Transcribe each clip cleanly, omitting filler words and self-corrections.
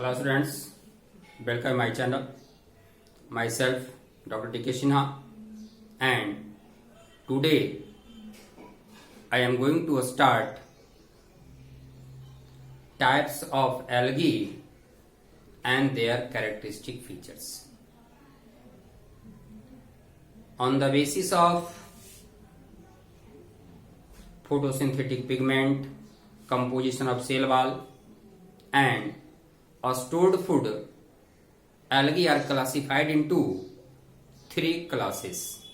Hello students, welcome my channel. Myself Dr. D.K. Sinha, and today I am going to start types of algae and their characteristic features. On the basis of photosynthetic pigment, composition of cell wall and a stored food, algae are classified into three classes,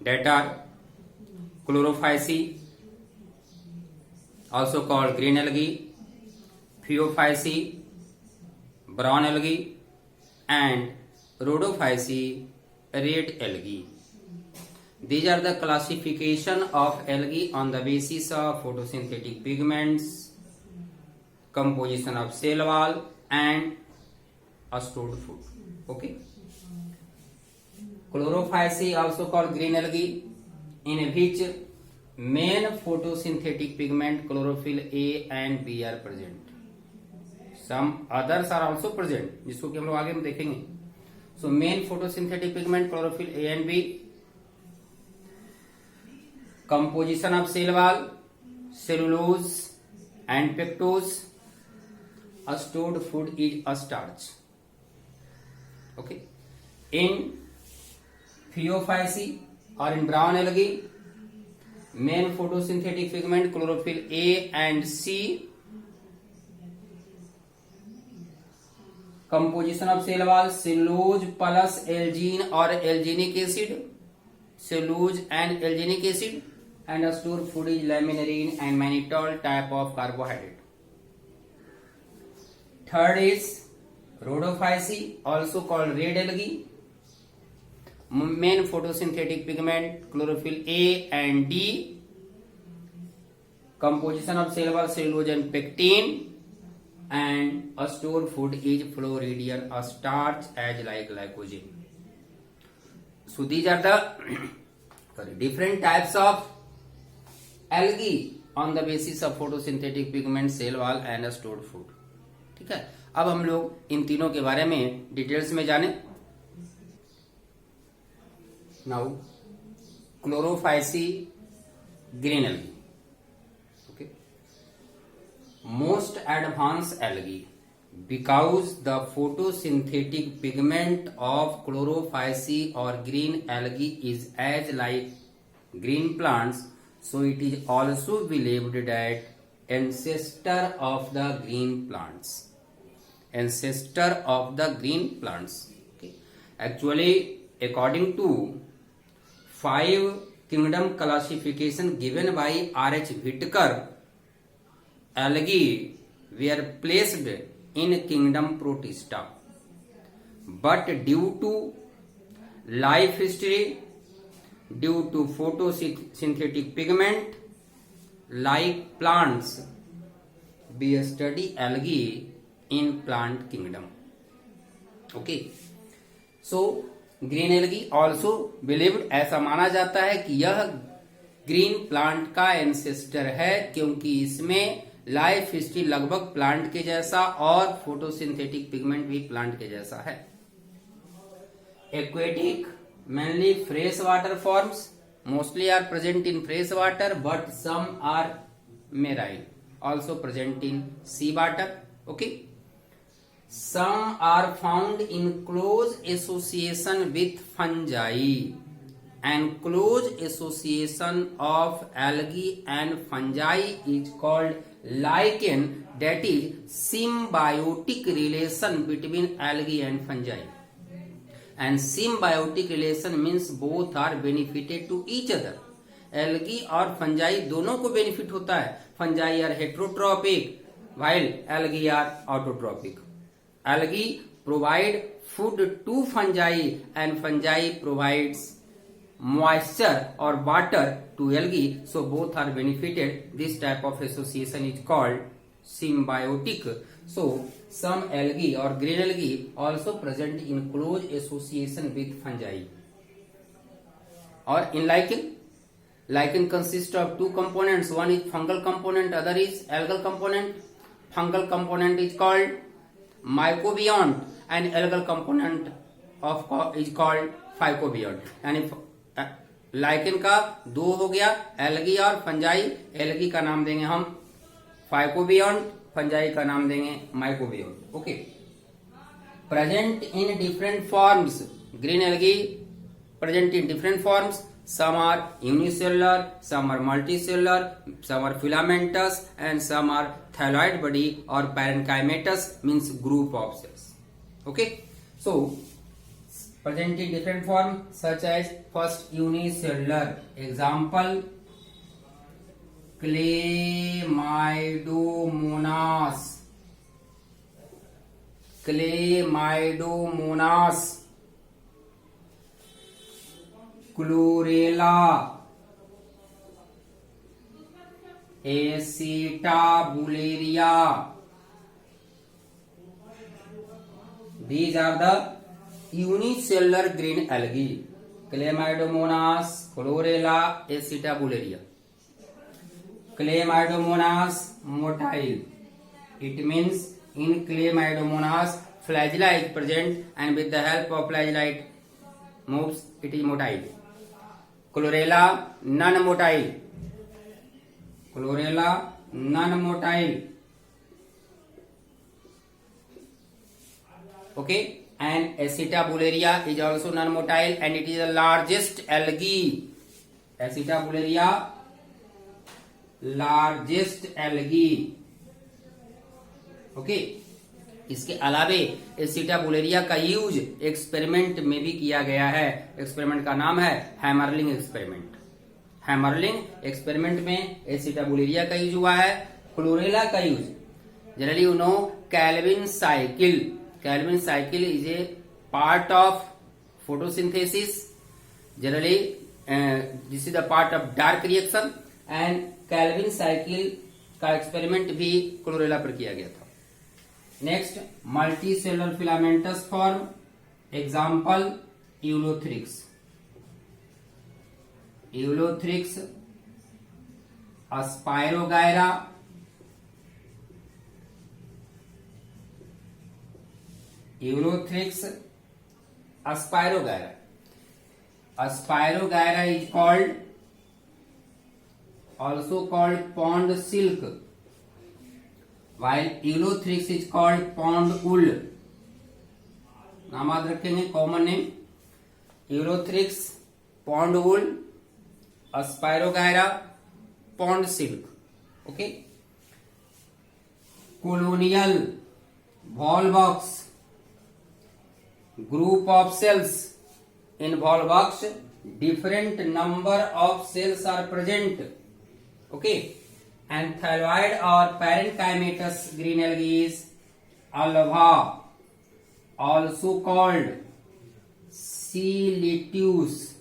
that are chlorophyceae, also called green algae, phaeophyceae, brown algae, and rhodophyceae, red algae. These are the classification of algae on the basis of photosynthetic pigments, composition of cell wall and a stored food. Okay. Chlorophyceae, also called green algae, in which main photosynthetic pigment chlorophyll A and B are present. Some others are also present, जिसको कि हम लोग आगे में देखेंगे. So main photosynthetic pigment chlorophyll A and B. Composition of cell wall, cellulose and pectose. A stored food is a starch. Okay. In phaeophyceae or in brown algae, main photosynthetic pigment chlorophyll A and C. Composition of cell wall, cellulose plus algine or alginic acid, cellulose and alginic acid, and a stored food is laminarine and mannitol type of carbohydrate. Third is rhodophyceae, also called red algae. Main photosynthetic pigment chlorophyll A and D. Composition of cell wall, cellulose and pectin, and a stored food is floridian, a starch as like glycogen. So these are the different types of algae on the basis of photosynthetic pigment, cell wall and a stored food. ठीक है. अब हम लोग इन तीनों के बारे में details में जाने. Now chlorophyceae, green algae. Okay. Most advanced algae, because the photosynthetic pigment of chlorophyceae or green algae is as like green plants, so it is also believed that ancestor of the green plants. Ancestor of the green plants. Okay. Actually, according to 5 kingdom classification given by R.H. Whitaker, algae were placed in kingdom Protista. But due to life history, due to photosynthetic pigment, like plants, we study algae in plant kingdom. Okay. So green algae also believed, ऐसा माना जाता है कि यह green plant का ancestor है, क्योंकि इसमें लाइफ हिस्ट्री लगभग प्लांट के जैसा और फोटोसिंथेटिक पिगमेंट भी प्लांट के जैसा है. Aquatic, mainly fresh water forms, mostly are present in fresh water, but some are marine, also present in sea water. Okay. Some are found in close association with fungi, and close association of algae and fungi is called lichen, that is symbiotic relation between algae and fungi. And symbiotic relation means both are benefited to each other. Algae और fungi दोनों को benefit होता है. Fungi are heterotrophic while algae are autotrophic. Algae provide food to fungi and fungi provides moisture or water to algae, so both are benefited. This type of association is called symbiotic. So some algae or green algae also present in close association with fungi. Or in lichen, lichen consists of two components. One is fungal component, other is algal component. fungal component is called mycobionт and algal component of is called phycobionट. यानी lichen का दो हो गया, algae और fungi. Algae का नाम देंगे हम फाइकोबियॉन्ट, फंजाई का नाम देंगे mycobiont. Okay. Present in different forms. Green algae present in different forms. Some are unicellular, some are multicellular, some are filamentous, and some are thyroid body or parenchymatous, means group of cells. Okay. So present in different form, such as first unicellular. Example, Chlamydomonas. Chlamydomonas. Chlorella. Acetabularia. These are the unicellular green algae. Chlamydomonas, Chlorella, Acetabularia. Chlamydomonas motile. It means in Chlamydomonas flagella is present, and with the help of flagella it moves. It is motile. Chlorella non-motile. Chlorella non-motile. Okay. And Acetabularia is also non-motile, and it is the largest algae. Acetabularia, largest algae. Okay. इसके अलावे एसिटाबुलेरिया का use experiment में भी किया गया है. Experiment का नाम है हैमरलिंग एक्सपेरिमेंट. हैमरलिंग एक्सपेरिमेंट में एसिटाबुलेरिया का यूज हुआ है. क्लोरेला का use generally you know Calvin cycle. Calvin cycle is a part of photosynthesis. Generally, this is the part of dark reaction, and Calvin cycle का experiment भी chlorella पर किया गया था. Next, multicellular filamentous form. Example, ulothrix. Ulothrix, spirogyra, Eurothrix, Aspirogyra. Aspirogyra is also called pond silk, while Eurothrix is called pond wool. नाम याद रखेंगे, common name. Eurothrix, pond wool, Aspirogyra, pond silk. Okay. Colonial volvox. Group of cells. In volvox different number of cells are present. Okay. And thyroid or parenchymatous green algae is alva, also called C. luteus.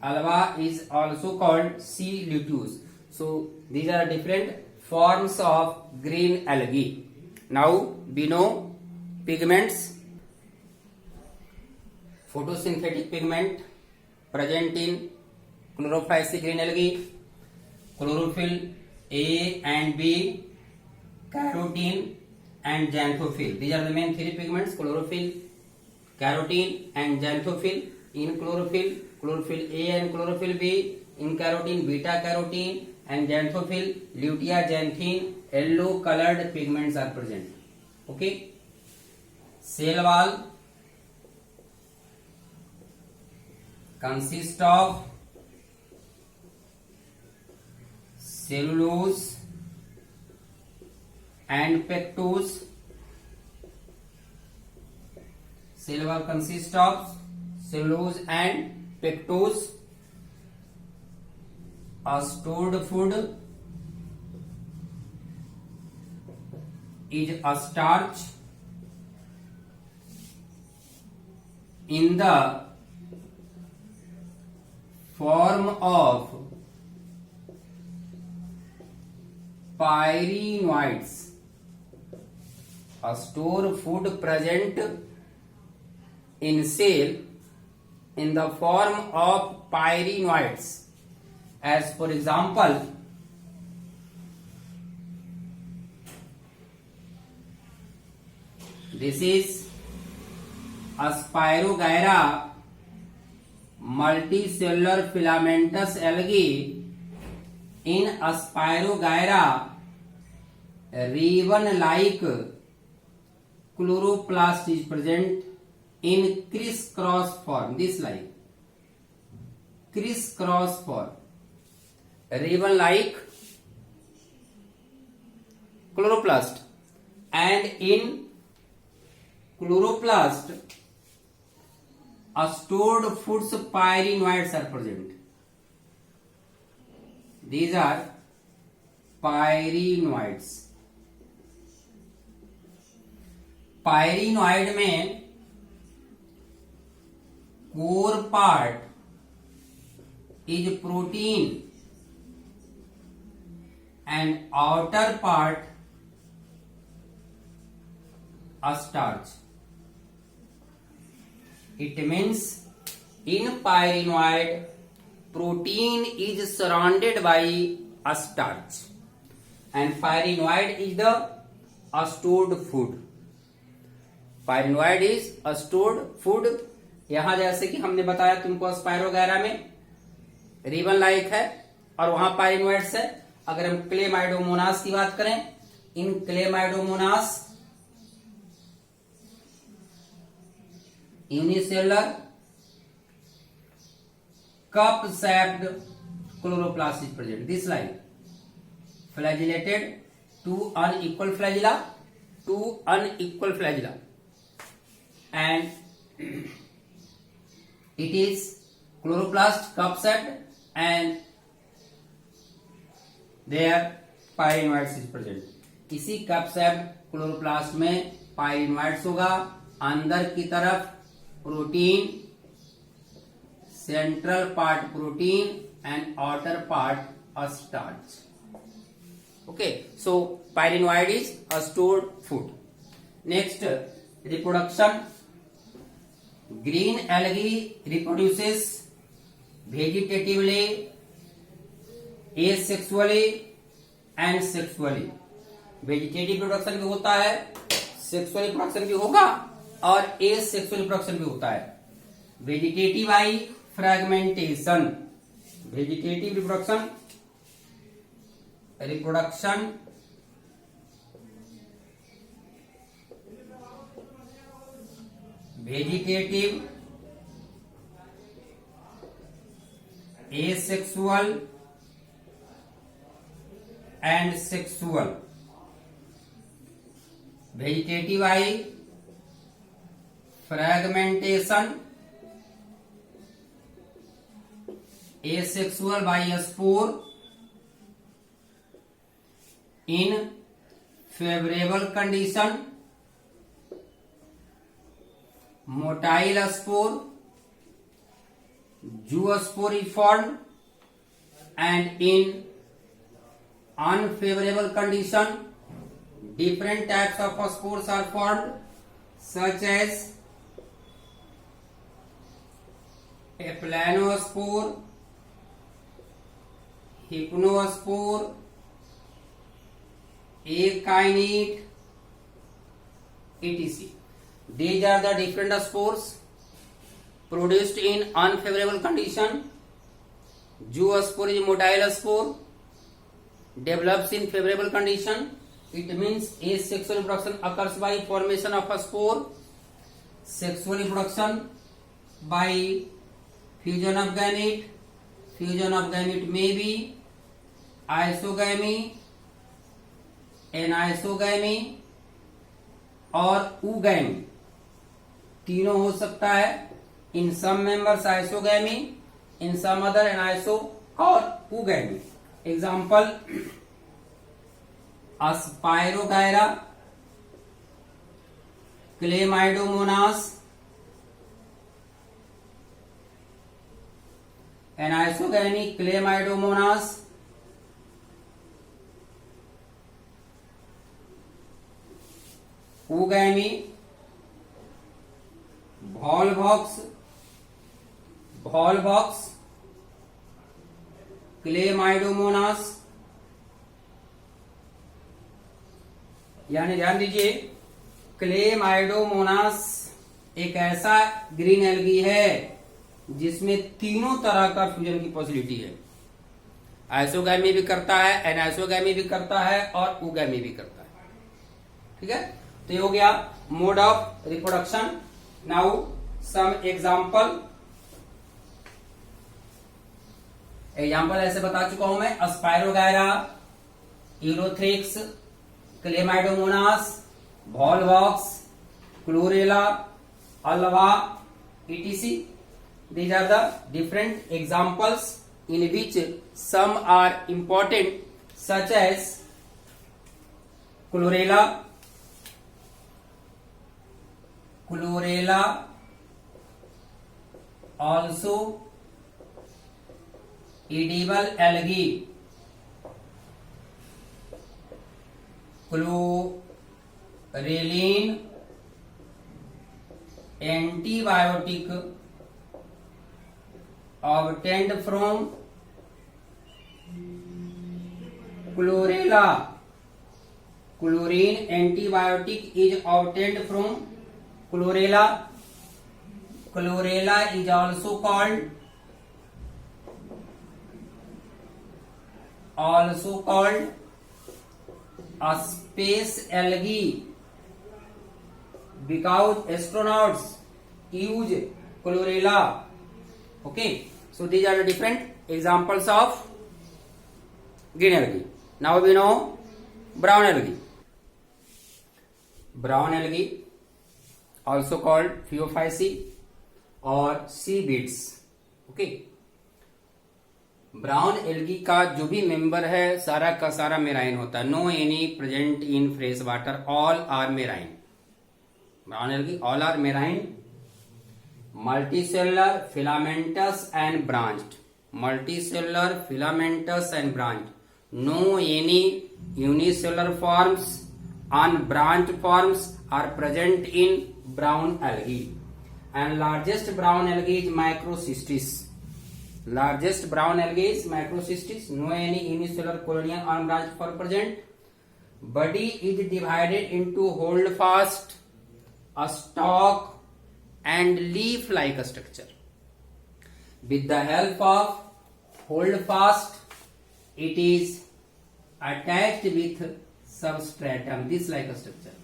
Alva is also called C. luteus. So these are different forms of green algae. Now we know pigments. Photosynthetic pigment present in chlorophyll green algae, chlorophyll A and B, carotene and xanthophyll. These are the main three pigments: chlorophyll, carotene and xanthophyll. In chlorophyll, chlorophyll A and chlorophyll B. In carotene, beta carotene and xanthophyll, lutea xanthine. Yellow colored pigments are present. Okay. Cell wall consist of cellulose and pectose. Cell wall consists of cellulose and pectose. A stored food is a starch in the form of pyrenoids. A store food present in cell in the form of pyrenoids, as for example This is Spirogyra multicellular filamentous algae. In Spirogyra, ribbon-like chloroplast is present in crisscross form. This like crisscross form, ribbon-like chloroplast, and in chloroplast stored foods pyrenoids are present. These are pyrenoids. Pyrenoid में core part is protein and outer part starch. It means in pyrenoid protein is surrounded by a starch and pyrenoid is the stored food. Pyrenoid is a stored food. यहां जैसे कि हमने बताया तुमको spirogyra में ribbon like है और वहां पायरिनोइड्स है. अगर हम क्लेमाइडोमोनास की बात करें, इन Chlamydomonas unicellular cup-shaped chloroplast is present. This line flagellated, two unequal flagella, and it is chloroplast cup-shaped and there pyrenoids is present. इसी cup-shaped chloroplast में pyrenoids होगा. अंदर की तरफ protein, central part protein and outer part starch. Okay, so pyrenoid is a stored food. Next, reproduction. Green algae reproduces vegetatively, asexually and sexually. Vegetative production भी होता है, sexually production भी होगा और एसेक्सुअल प्रोडक्शन भी होता है. Vegetative by fragmentation. Vegetative reproduction vegetative, asexual and sexual. Vegetative I fragmentation, asexual by spore in favorable condition, motile spore, zoospore is formed, and in unfavorable condition different types of spores are formed such as एप्लानोस्पोर, हिप्नोस्पोर, एकाइनेट, etc. These are the different spores produced in unfavorable condition. Zoospore is motile spore, develops in favorable condition. It means asexual reproduction occurs by formation of a spore. Sexual reproduction by fusion of gamete. Fusion of gamete may be isogamy, anisogamy और ugamy. तीनों हो सकता है. In some members isogamy, in some other aniso और ugamy. Example, Spirogyra, Chlamydomonas, anisogamy, Chlamydomonas, ugamy, Volvox, Chlamydomonas. यानी ध्यान दीजिए Chlamydomonas एक ऐसा ग्रीन एल्गी है जिसमें तीनों तरह का फ्यूजन की पॉसिबिलिटी है। आइसोगैमी भी करता है, एनाइसोगैमी भी करता है और उगैमी भी करता है। ठीक है, तो ये हो गया mode of reproduction. Now some example ऐसे बता चुका हूं मैं, spirogyra, ulothrix, chlamydomonas, volvox, chlorella, ulva, etc. These are the different examples in which some are important, such as chlorella, also edible algae, chlorelline, antibiotic obtained from chlorella. Chlorine antibiotic is obtained from chlorella. Chlorella is also called a space algae because astronauts use chlorella. Okay, so these are the different examples of green algae. Now we know brown algae. Brown algae, also called Phaeophyceae or seaweeds. Okay, brown algae का जो भी member है सारा का सारा marine होता है। No any present in fresh water, all are marine. Brown algae all are marine, multicellular, filamentous and branched. Multicellular, filamentous and branched. No any unicellular forms, unbranched forms are present in brown algae. And largest brown algae is Microcystis. Largest brown algae is Microcystis. No any unicellular colonial unbranched form present. Body is divided into holdfast, a stalk and leaf-like structure. With the help of holdfast, it is attached with substratum, this like structure.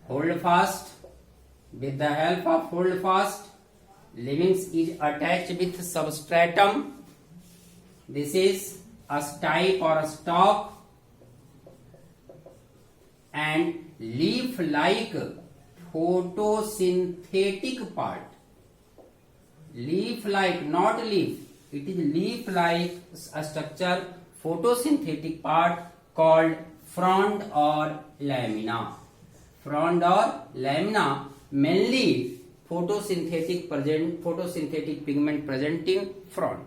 Holdfast, with the help of holdfast, leavings is attached with substratum. This is a stipe or a stalk, and leaf-like photosynthetic part. Leaf-like, not leaf. It is leaf-like structure, photosynthetic part called frond or lamina. Frond or lamina, mainly photosynthetic pigment present in frond.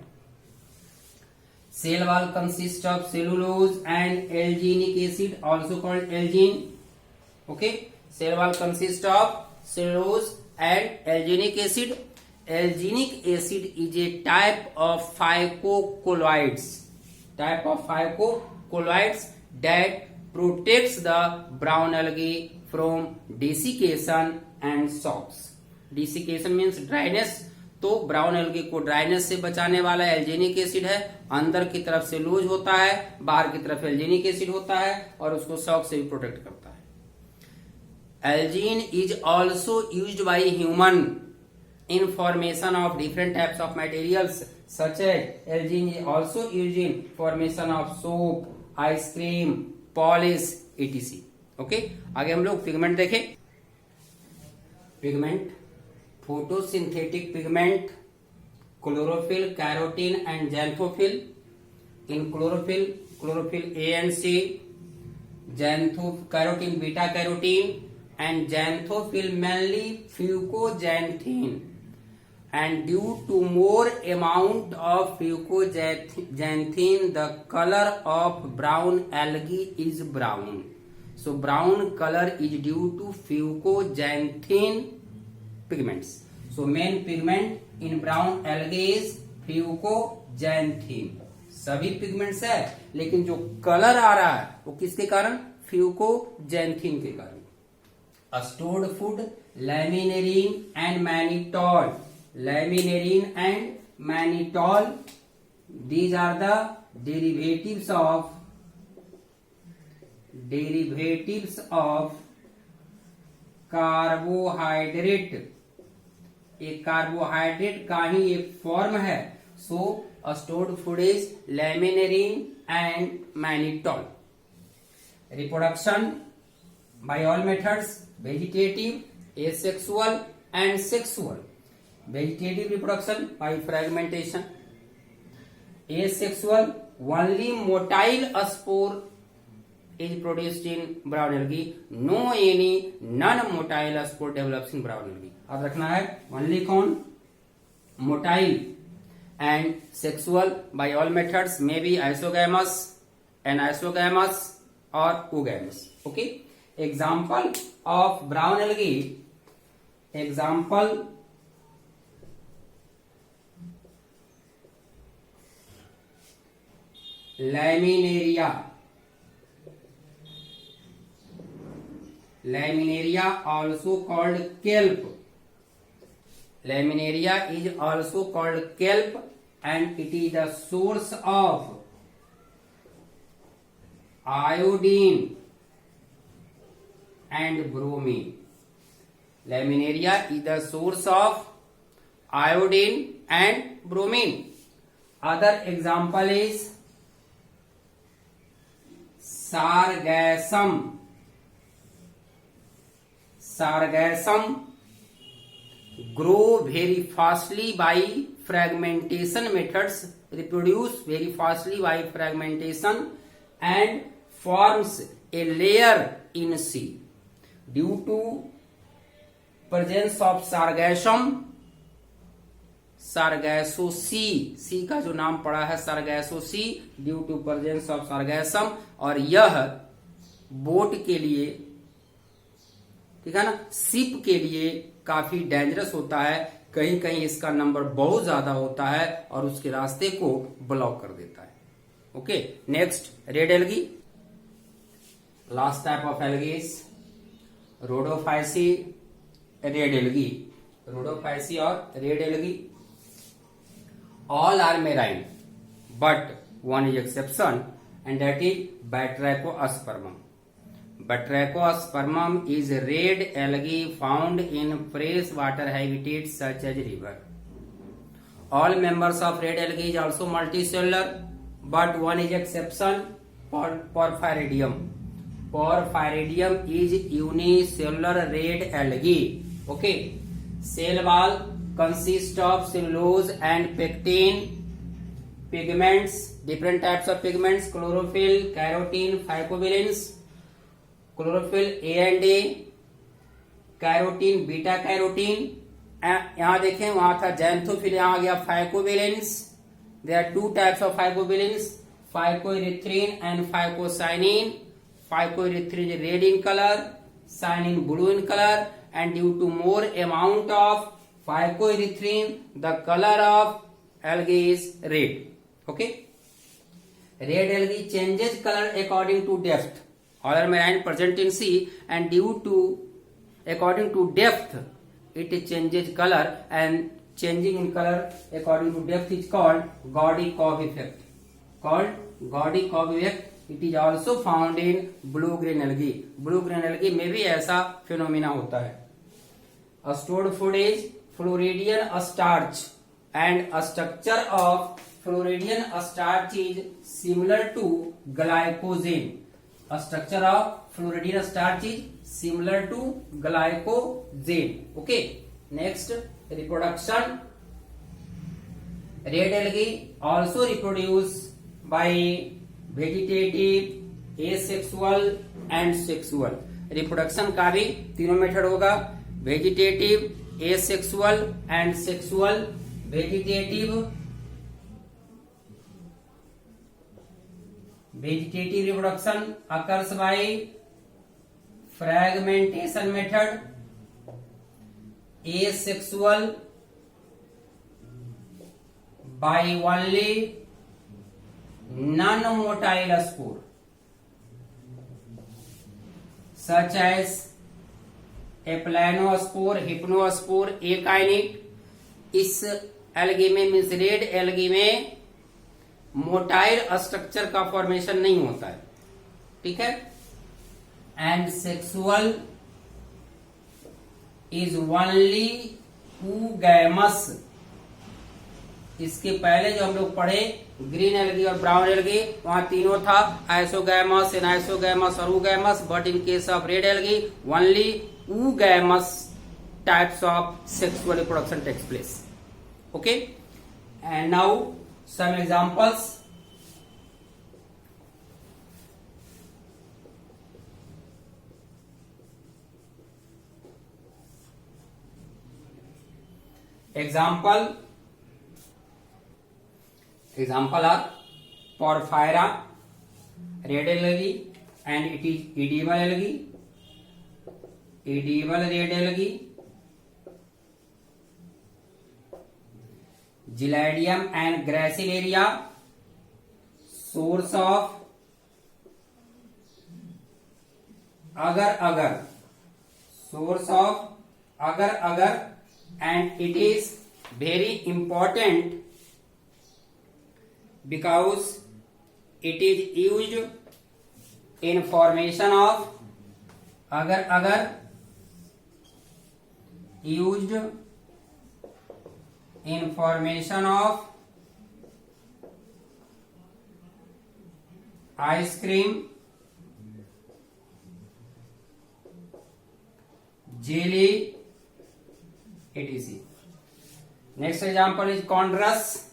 Cell wall consists of cellulose and alginic acid, also called algine. Okay, cell wall consists of cellulose and alginic acid. Alginic acid is a type of phycocolloids. That protects the brown algae from desiccation and shocks. Desiccation means dryness. तो brown algae को dryness से बचाने वाला एल्जेनिक acid है। अंदर की तरफ से लूज होता है, बाहर की तरफ एल्जेनिक एसिड होता है और उसको शॉक से भी प्रोटेक्ट करता है। Algin is also used by human in formation of different types of materials such as algin is also used in formation of soap, ice cream, polish, etc. Okay, आगे हम लोग पिगमेंट देखें। Pigment, photosynthetic pigment, chlorophyll, carotene and xanthophyll. In chlorophyll A and C, carotene, beta carotene, and xanthophyll mainly fucoxanthine. And due to more amount of fucoxanthine, the color of brown algae is brown. So brown color is due to fucoxanthine pigments. So main pigment in brown algae is fucoxanthine. सभी pigments है, लेकिन जो colour आ रहा है वो किसके कारण? Fucoxanthin के कारण। Stored food, laminarin and mannitol, laminarin and mannitol, these are the derivatives of carbohydrate. एक कार्बोहाइड्रेट का ही एक फॉर्म है। So stored food is laminarin and mannitol. Reproduction by all methods, vegetative, asexual and sexual. Vegetative reproduction by fragmentation, asexual only motile spore is produced in brown algae, no any non-motile spore develops in brown algae। अब रखना है only कौन? motile and sexual by all methods may be isogamous, anisogamous or oogamous। okay, example of brown algae, example laminaria, laminaria also called kelp, laminaria is also called kelp and it is the source of iodine and bromine। Laminaria is the source of iodine and bromine। other example is sargassum, sargassum grow very fastly by fragmentation methods, reproduce very fastly by fragmentation and forms a layer in sea। due to presence of sargassum, सारगैसोसी, सी का जो नाम पड़ा है सारगैसोसी, due to presence of सारगैसम। और यह boat के लिए, ठीक है ना, शिप के लिए काफी डेंजरस होता है। कहीं कहीं इसका नंबर बहुत ज्यादा होता है और उसके रास्ते को ब्लॉक कर देता है। Okay, next red algae. Last type of algae rhodophyceae, red algae, rhodophyceae और red algae. all are marine but one is exception and that is Batrachospermum। Batrachospermum is red algae found in fresh water habitats such as river। all members of red algae is also multicellular but one is exception, Porphyridium। Porphyridium is unicellular red algae। okay, cell wall consist of cellulose and pectin pigments, different types of pigments, chlorophyll, carotene, phycobilins। chlorophyll A and A, carotene beta carotene। यहां देखें, वहां था xanthophyll, यहां आ गया phycobilins। there are two types of phycobilins, phycoerythrin and phycocyanin। phycoerythrin is red in color, cyanin blue in color, and due to more amount of phycoerythrin the color of algae is red। okay, red algae changes color according to depth, all are marine present in sea and due to according to depth it changes color and changing in color according to depth is called Gaudy-Cobb effect, called Gaudy-Cobb effect। it is also found in blue green algae। blue green algae में भी ऐसा phenomena होता है। a stored food is Floridian starch and a structure of Floridian starch is similar to glycogen। a structure of Floridian starch is similar to glycogen। okay, next reproduction, red algae also reproduce by vegetative, asexual and sexual। reproduction का भी तीनों method होगा, vegetative, asexual and sexual। vegetative reproduction occurs by fragmentation method, asexual by only non-motile spore such as एप्लानोस्पोर, हिप्नोस्पोर, एकाइनिट। इस algae में means red algae में motile structure का formation नहीं होता है, ठीक है। And sexual is only oogamous. इसके पहले जो हम लोग पढ़े ग्रीन एल्गी और ब्राउन एल्गी, वहां तीनों था, आइसोगैमस, एनाइसोगैमस और oogamous. But in case of red algae only oogamous types of sexual reproduction takes place. Okay, and now some examples. Example are Porphyra, red algae, and it is edible algae. Edible red algae, Giladium and Gracilaria, source of agar, source of agar, and it is very important because it is used in formation of agar, used in formation of ice cream, jelly, etc. Next example is chondrus.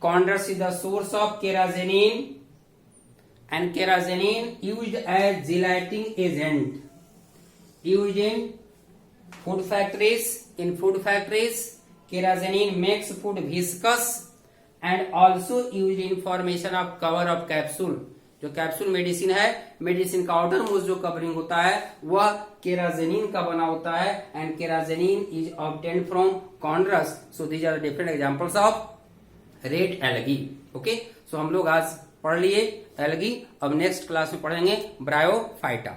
Chondrus is the source of kerasenin, and kerasenin used as gelatin agent, used in food factories. In food factories, kerasenin makes food viscous and also used in formation of cover of capsule. जो capsule medicine है, medicine का outermost जो covering होता है वह carrageenan का बना होता है, and carrageenan is obtained from chondrus. So these are different examples of red algae. Okay, so हम लोग आज पढ़ लिए एल्गी. अब नेक्स्ट क्लास में पढ़ेंगे ब्रायोफाइटा.